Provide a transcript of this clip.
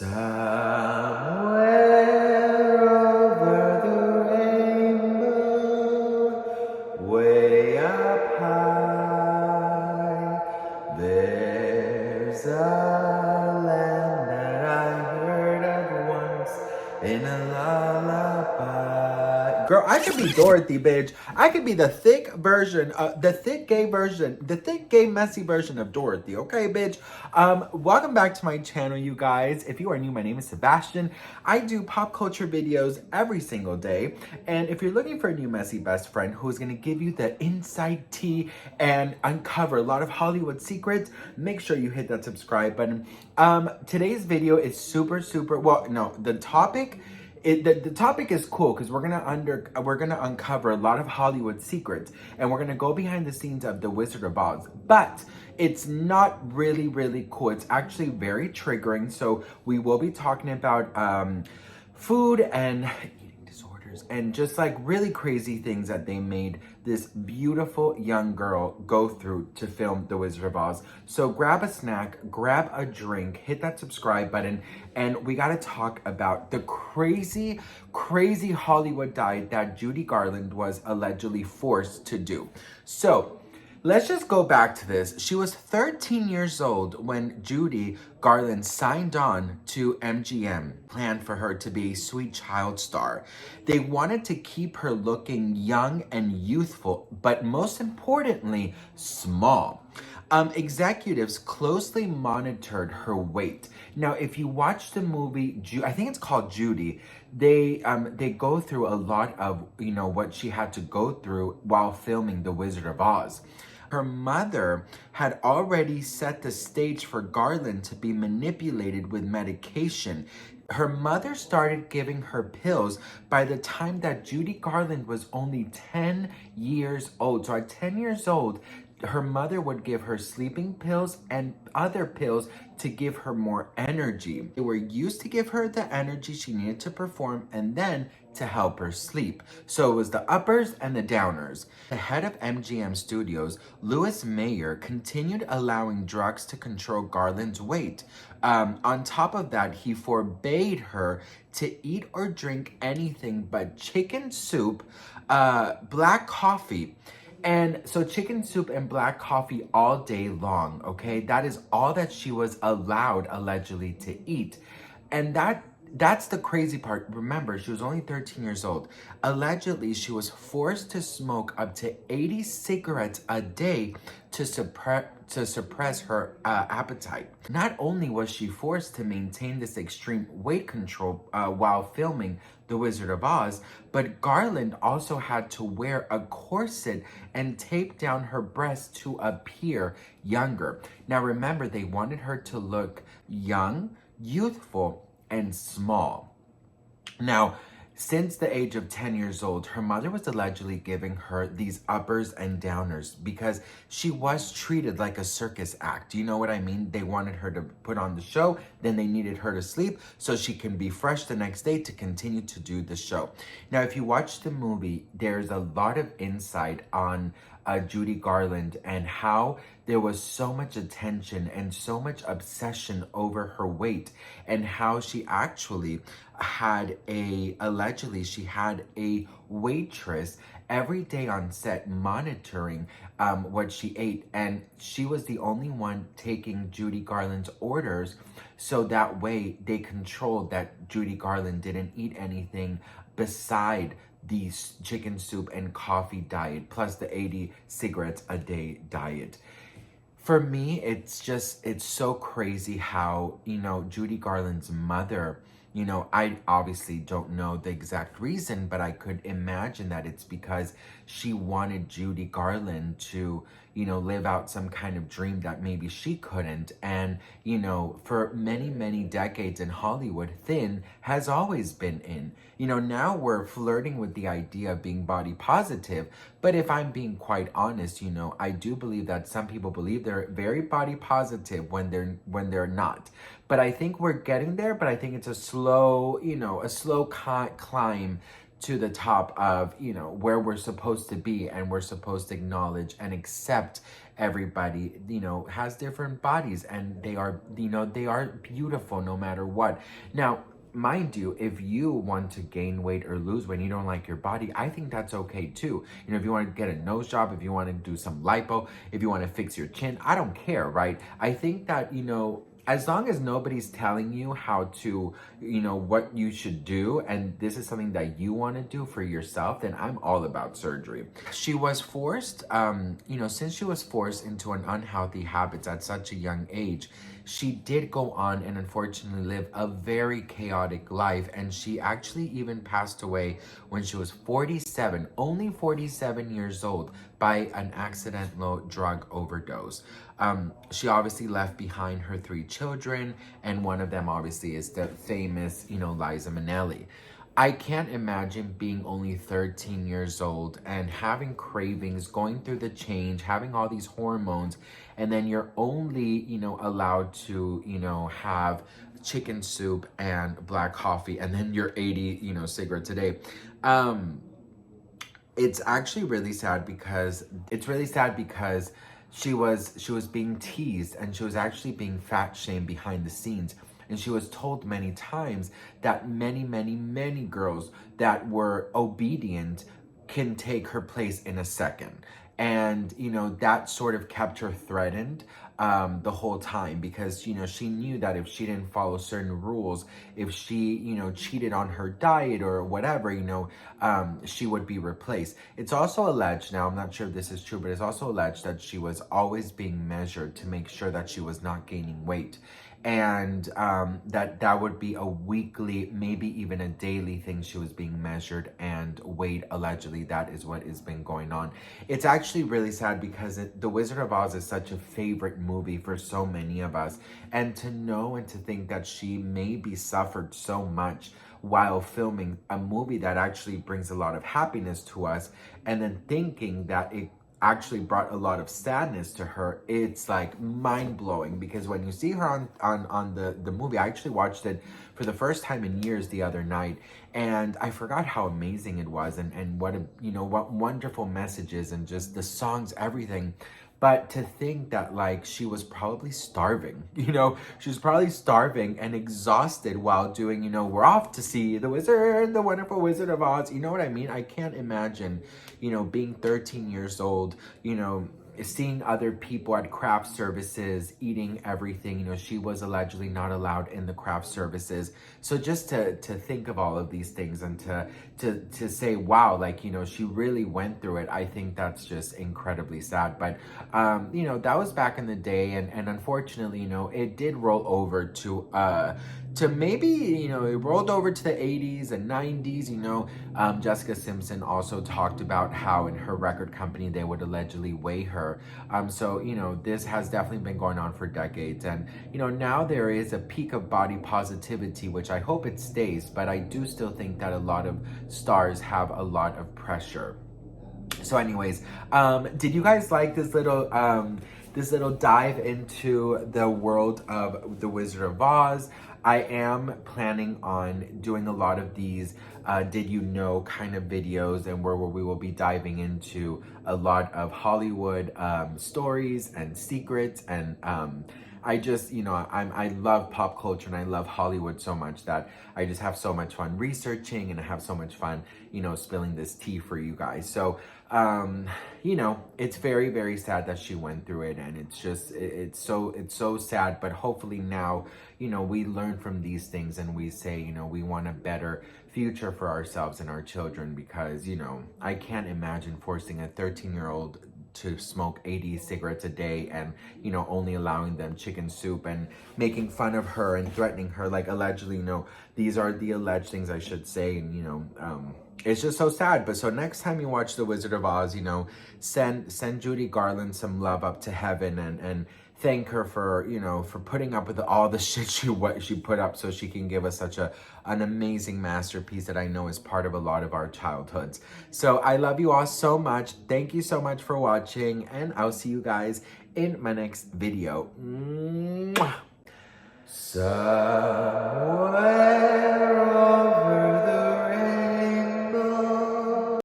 Somewhere over the rainbow, way up high, there's a land that I heard of once in a lullaby. Girl, I could be Dorothy, bitch. I could be the thick version, the thick gay version, the thick gay messy version of Dorothy, okay, bitch? Welcome back to my channel, you guys. If you are new, my name is Sebastian. I do pop culture videos every single day. And if you're looking for a new messy best friend who's gonna give you the inside tea and uncover a lot of Hollywood secrets, make sure you hit that subscribe button. Today's video is super, well, no, the topic is cool because we're gonna uncover a lot of Hollywood secrets and we're gonna go behind the scenes of The Wizard of Oz. But it's not really cool. It's actually very triggering. So we will be talking about food and eating disorders and just like really crazy things that they made this beautiful young girl go through to film The Wizard of Oz. So grab a snack, grab a drink, hit that subscribe button, and we gotta talk about the crazy Hollywood diet that Judy Garland was allegedly forced to do. So let's just go back to this. She was 13 years old when Judy Garland signed on to MGM, planned for her to be a sweet child star. They wanted to keep her looking young and youthful, but most importantly, small. Executives closely monitored her weight. Now, if you watch the movie, I think it's called Judy, they go through a lot of, what she had to go through while filming The Wizard of Oz. Her mother had already set the stage for Garland to be manipulated with medication. Her mother started giving her pills by the time that Judy Garland was only 10 years old. So at 10 years old, her mother would give her sleeping pills and other pills to give her more energy. They were used to give her the energy she needed to perform and then to help her sleep. So it was the uppers and the downers. The head of MGM Studios, Louis Mayer, continued allowing drugs to control Garland's weight. On top of that, he forbade her to eat or drink anything but chicken soup, black coffee. And so chicken soup and black coffee all day long, okay? That is all that she was allowed, allegedly, to eat. And that's the crazy part. Remember, she was only 13 years old. Allegedly, she was forced to smoke up to 80 cigarettes a day to suppress her appetite. Not only was she forced to maintain this extreme weight control while filming The Wizard of Oz, but Garland also had to wear a corset and tape down her breasts to appear younger. Now remember, they wanted her to look young, youthful, and small. Now, since the age of 10 years old, her mother was allegedly giving her these uppers and downers because she was treated like a circus act. Do you know what I mean? They wanted her to put on the show, then they needed her to sleep so she can be fresh the next day to continue to do the show. Now, if you watch the movie, there's a lot of insight on Judy Garland and how there was so much attention and so much obsession over her weight and how she actually allegedly she had a waitress every day on set monitoring what she ate, and she was the only one taking Judy Garland's orders, so that way they controlled that Judy Garland didn't eat anything beside the chicken soup and coffee diet, plus the 80 cigarettes a day diet. For me, it's so crazy how, Judy Garland's mother, I obviously don't know the exact reason, but I could imagine that it's because she wanted Judy Garland to, live out some kind of dream that maybe she couldn't. And, for many decades in Hollywood, thin has always been in. Now we're flirting with the idea of being body positive. But if I'm being quite honest, I do believe that some people believe they're very body positive when they're not. But I think we're getting there, but I think it's a slow climb to the top of, where we're supposed to be, and we're supposed to acknowledge and accept everybody, has different bodies, and they are, they are beautiful no matter what. Now, mind you, if you want to gain weight or lose weight, you don't like your body, I think that's okay too. If you want to get a nose job, if you want to do some lipo, if you want to fix your chin, I don't care, right? I think that, as long as nobody's telling you how to, what you should do, and this is something that you want to do for yourself, then I'm all about surgery. She was forced, since she was forced into an unhealthy habits at such a young age, she did go on and unfortunately live a very chaotic life, and she actually even passed away when she was 47, only 47 years old, by an accidental drug overdose. She obviously left behind her 3 children, and one of them obviously is the famous, Liza Minnelli. I can't imagine being only 13 years old and having cravings, going through the change, having all these hormones, and then you're only, allowed to, have chicken soup and black coffee, and then you're 80, cigarettes a day. It's actually really sad because she was being teased, and she was actually being fat shamed behind the scenes. And she was told many times that many girls that were obedient can take her place in a second. And, that sort of kept her threatened the whole time, because, she knew that if she didn't follow certain rules, if she, cheated on her diet or whatever, she would be replaced. It's also alleged, now I'm not sure if this is true, but it's also alleged that she was always being measured to make sure that she was not gaining weight. And that would be a weekly, maybe even a daily thing. She was being measured and weighed, allegedly. That is what has been going on. It's actually really sad because The Wizard of Oz is such a favorite movie for so many of us. And to know and to think that she maybe suffered so much while filming a movie that actually brings a lot of happiness to us, and then thinking that it actually brought a lot of sadness to her, it's like mind-blowing. Because when you see her on the movie, I actually watched it for the first time in years the other night, and I forgot how amazing it was, and what what wonderful messages, and just the songs, everything. But to think that, like, she was probably starving, she was probably starving and exhausted while doing, we're off to see the wonderful Wizard of Oz. You know what I mean? I can't imagine, being 13 years old, seeing other people at craft services eating everything. She was allegedly not allowed in the craft services. So just to think of all of these things, and to say, wow, like, she really went through it, I think that's just incredibly sad. But that was back in the day, and unfortunately, it did roll over to maybe, it rolled over to the 80s and 90s. Jessica Simpson also talked about how in her record company they would allegedly weigh her. So, this has definitely been going on for decades. And, now there is a peak of body positivity, which I hope it stays, but I do still think that a lot of stars have a lot of pressure. So anyways, did you guys like this little dive into the world of The Wizard of Oz? I am planning on doing a lot of these did you know kind of videos, and where we will be diving into a lot of Hollywood stories and secrets, and I just, I love pop culture, and I love Hollywood so much that I just have so much fun researching, and I have so much fun, spilling this tea for you guys. So, it's very, very sad that she went through it, and it's just, it's so sad. But hopefully now, we learn from these things, and we say, we want a better future for ourselves and our children, because, I can't imagine forcing a 13-year-old to smoke 80 cigarettes a day, and only allowing them chicken soup, and making fun of her and threatening her, like, allegedly. These are the alleged things, I should say. And it's just so sad. But so next time you watch The Wizard of Oz, send Judy Garland some love up to heaven, and thank her for for putting up with all the shit she put up, so she can give us such an amazing masterpiece that I know is part of a lot of our childhoods. So I love you all so much. Thank you so much for watching, and I'll see you guys in my next video. Mwah. Somewhere